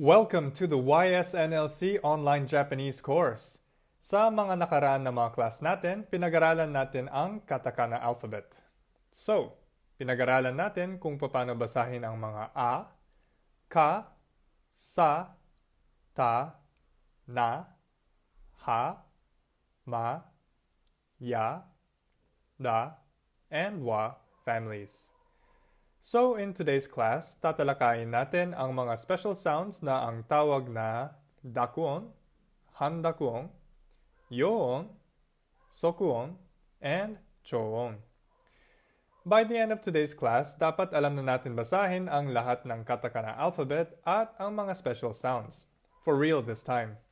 Welcome to the YSNLC Online Japanese course. Sa mga nakaraan na mga class natin, pinag-aralan natin ang katakana alphabet. So, pinag-aralan natin kung paano basahin ang mga a, ka, sa, ta, na, ha, ma, ya, da, and wa families. So, in today's class, tatalakayin natin ang mga special sounds na ang tawag na Dakuon, Handakuon, Yōon, Sokuon, and Chōon. By the end of today's class, dapat alam na natin basahin ang lahat ng katakana alphabet at ang mga special sounds. For real this time.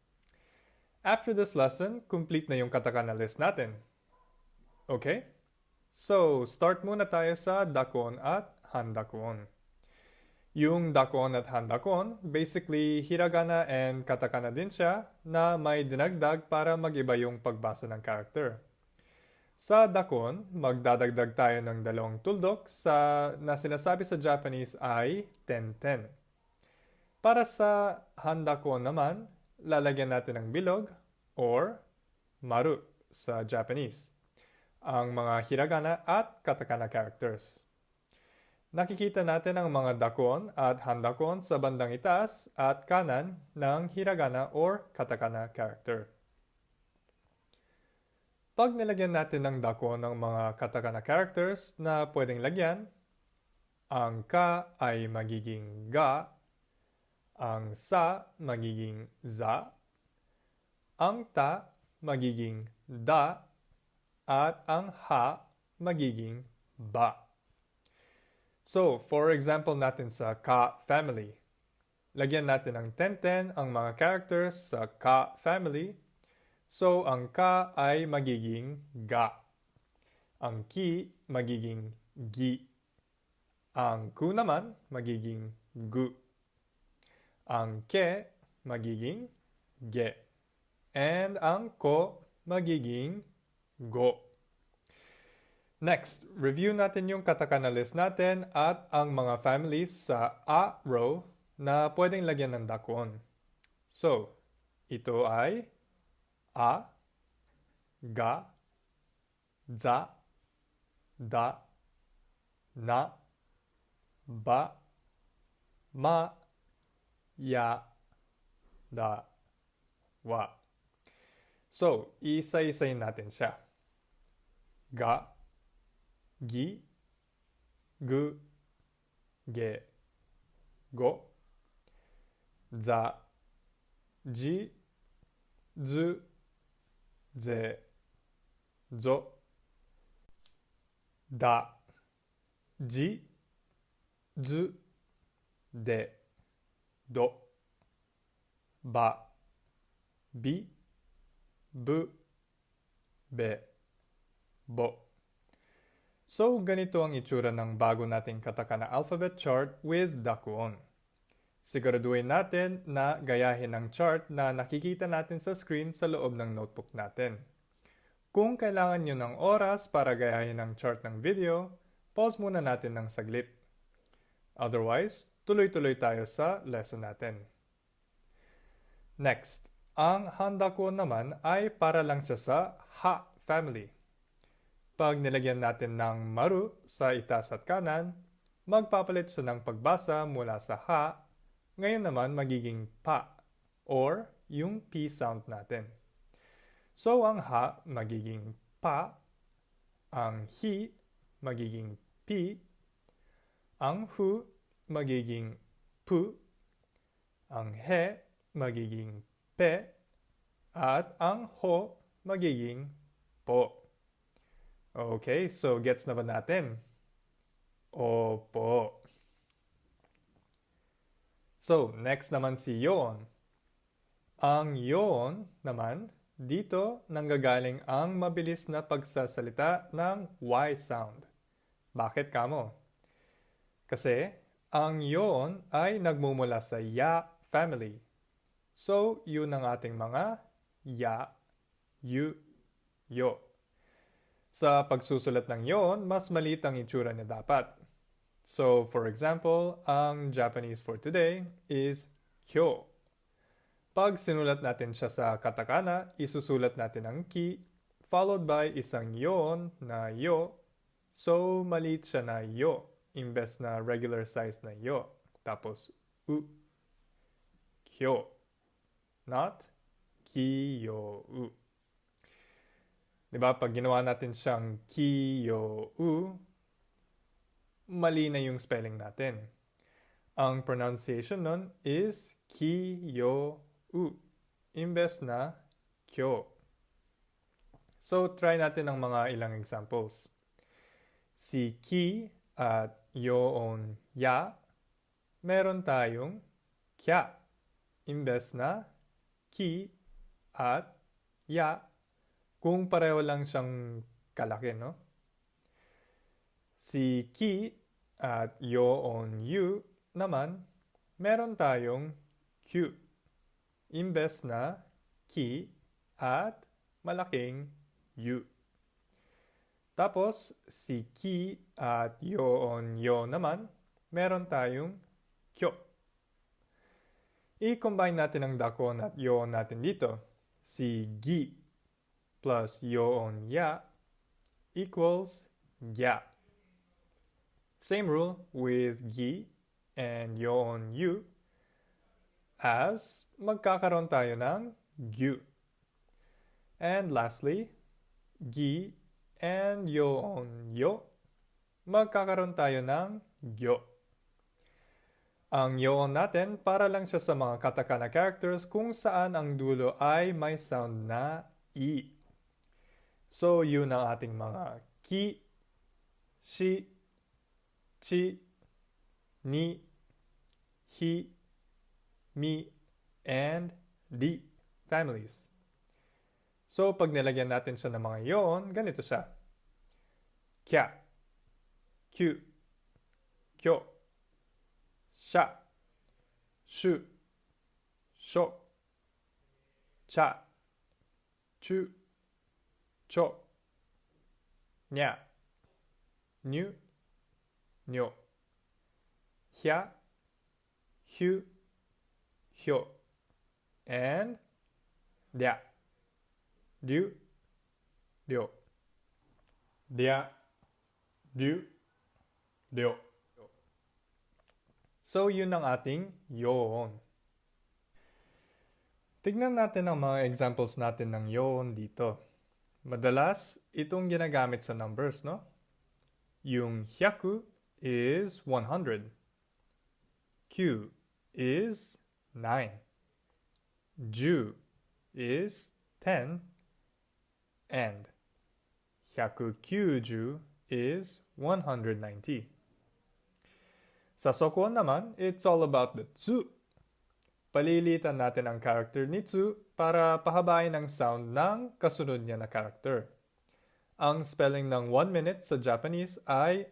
After this lesson, complete na yung katakana list natin. Okay? So, start muna tayo sa Dakuon at Handakuon. Yung Dakuon at Handakuon, basically hiragana and katakana din siya na may dinagdag para mag-iba yung pagbasa ng character. Sa Dakuon, magdadagdag tayo ng dalawang tuldok na sinasabi sa Japanese ay ten-ten. Para sa Handakuon naman, lalagyan natin ng bilog or maru sa Japanese, ang mga hiragana at katakana characters. Nakikita natin ang mga Dakuon at Handakuon sa bandang itaas at kanan ng hiragana or katakana character. Pag nilagyan natin ng Dakuon ng mga katakana characters na pwedeng lagyan, ang ka ay magiging ga, ang sa magiging za, ang ta magiging da, at ang ha magiging ba. So, for example natin sa ka family, lagyan natin ng ten-ten ang mga characters sa ka family. So, ang ka ay magiging ga. Ang ki magiging gi. Ang ku naman magiging gu. Ang ke magiging ge. And ang ko magiging go. Next, review natin yung katakana list natin at ang mga families sa A row na pwedeng lagyan ng Dakuon. So, ito ay A, ga, za, da, na, ba, ma, ya, da, wa. So, isa-isayin natin siya. Ga, gi, gu, ge, go, za, ji, zu, ze, zo, da, ji, zu, de, do, ba, bi, bu, be, bo. So, ganito ang itsura ng bago nating katakana alphabet chart with Dakuon. Siguraduhin natin na gayahin ang chart na nakikita natin sa screen sa loob ng notebook natin. Kung kailangan nyo ng oras para gayahin ang chart ng video, pause muna natin ng saglit. Otherwise, tuloy-tuloy tayo sa lesson natin. Next, ang Handakuon naman ay para lang siya sa ha family. Pag nilagyan natin ng maru sa itaas at kanan, magpapalit siya ng pagbasa mula sa ha, ngayon naman magiging pa or yung P sound natin. So ang ha magiging pa, ang hi magiging pi, ang hu magiging pu, ang he magiging pe, at ang ho magiging po. Okay, so gets na ba natin? Opo. So, next naman si Yoon. Ang Yoon naman, dito nanggagaling ang mabilis na pagsasalita ng Y sound. Bakit kamo? Kasi ang Yoon ay nagmumula sa ya family. So, yun ang ating mga ya, yu, yo. Sa pagsusulat ng Yoon, mas maliit ang itsura niya dapat. So, for example, ang Japanese for today is kyo. Pag sinulat natin siya sa katakana, isusulat natin ang ki, followed by isang yoon na yo. So, maliit siya na yo, imbes na regular size na yo. Tapos, kyo. Not kiyo-u. Diba? Pag ginawa natin siyang kiyo-u, mali na yung spelling natin. Ang pronunciation nun is kiyo-u, imbes na kyo. So, try natin ang mga ilang examples. Si ki at yoon ya, meron tayong kya, imbes na ki at ya, kung pareho lang siyang kalaki, no? Si ki at yoon yu naman, meron tayong Q, imbes na ki at malaking U. Tapos, si ki at yoon yo naman, meron tayong kyo. I-combine natin ang dakuon at yoon natin dito. Si gi plus yoon ya equals gya. Same rule with gi and yoon yu, as magkakaroon tayo ng gyu. And lastly, gi and yoon yo, magkakaroon tayo ng gyo. Ang yoon natin, para lang siya sa mga katakana characters kung saan ang dulo ay may sound na i. So, yun ang ating mga ki, shi, chi, ni, hi, mi, and di families. So, pag nilagyan natin siya ng mga yoon, ganito siya. Kya, kyu, kyo, sha, shu, sho, cha, chu, cho, nya, nyu, nyo, hya, hyu, hyo, and dya, dyu, dyo, dya, dyu, dyo. So, yun ang ating yoon. Tignan natin ang mga examples natin ng yoon dito. Madalas, itong ginagamit sa numbers, no? Yung 100 is 100. Q is 9. Ju is 10. And 190 is 190. Sa Sokuon naman, it's all about the tsu. Palilitan natin ang character ni tsu para pahabain ang sound ng kasunod niya na character. Ang spelling ng 1 minute sa Japanese ay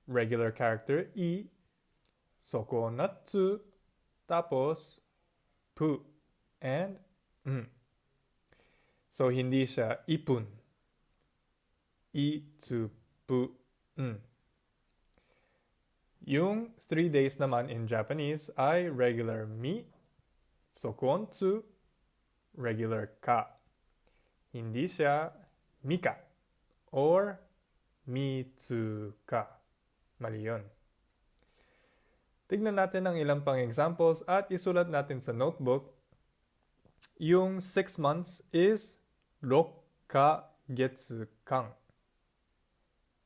regular character i, Sokuon na tsu, tapos pu, and So, hindi siya ipun. I, tsu, pu, Yung 3 days naman in Japanese ay regular mi, Sokuon tsu, regular ka. Hindi siya mika or mitsuka. Mali yun. Tignan natin ang ilang pang examples at isulat natin sa notebook. Yung 6 months is 6か月間.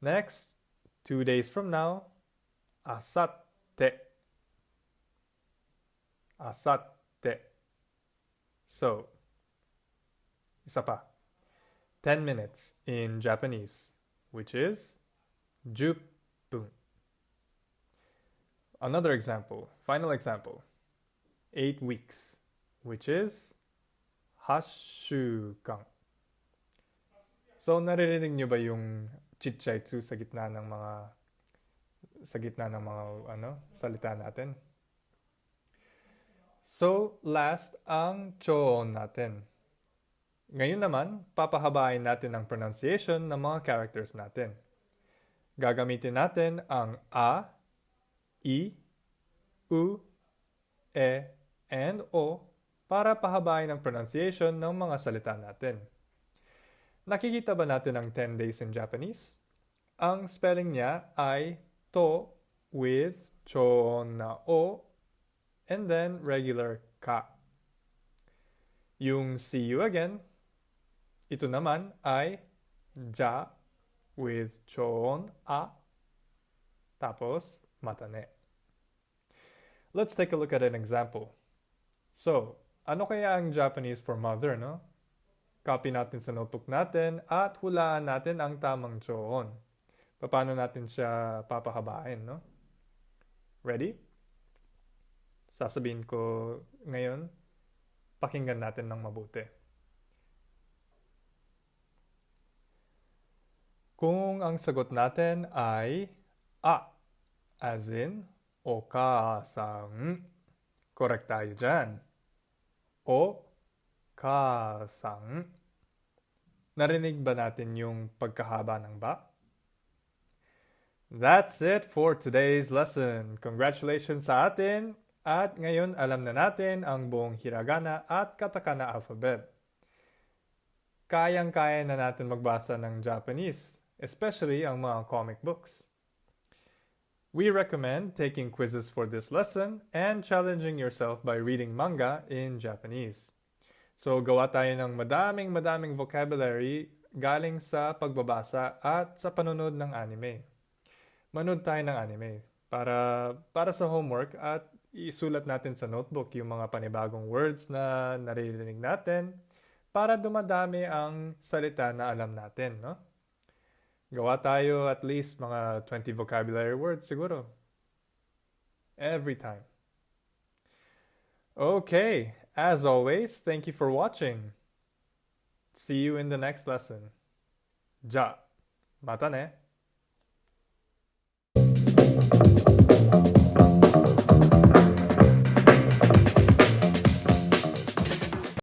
Next, 2 days from now, asatte. Asatte. So, isa pa. 10 minutes in Japanese, which is 10 分. Another example, final example. 8 weeks, which is 8 週間. So, naririnig nyo ba yung chichaitsu sa gitna ng mga salita natin? So, last ang Chōon natin. Ngayon naman, papahabain natin ang pronunciation ng mga characters natin. Gagamitin natin ang a, i, u, e, and o para pahabain ang pronunciation ng mga salita natin. Nakikita ba natin ang 10 days in Japanese? Ang spelling niya ay to with chōon na o and then regular ka. Yung see you again, ito naman ay ja with chōon a tapos mata ne. Let's take a look at an example. So, ano kaya ang Japanese for mother, no? Copy natin sa notebook natin at hulaan natin ang tamang chōon. Paano natin siya papahabain, no? Ready? Sasabihin ko ngayon, pakinggan natin ng mabuti. Kung ang sagot natin ay a, as in, okasang, correct tayo dyan. O, kasang. Narinig ba natin yung pagkahaba ng ba? That's it for today's lesson. Congratulations sa atin! At ngayon alam na natin ang buong hiragana at katakana alphabet. Kayang-kaya na natin magbasa ng Japanese, especially ang mga comic books. We recommend taking quizzes for this lesson and challenging yourself by reading manga in Japanese. So gawa tayo ng madaming vocabulary galing sa pagbabasa at sa panonood ng anime. Manood tayo ng anime para sa homework at isulat natin sa notebook yung mga panibagong words na naririnig natin para dumadami ang salita na alam natin, no? Gawa tayo at least mga 20 vocabulary words siguro. Every time. Okay, as always, thank you for watching. See you in the next lesson. Ja, mata ne.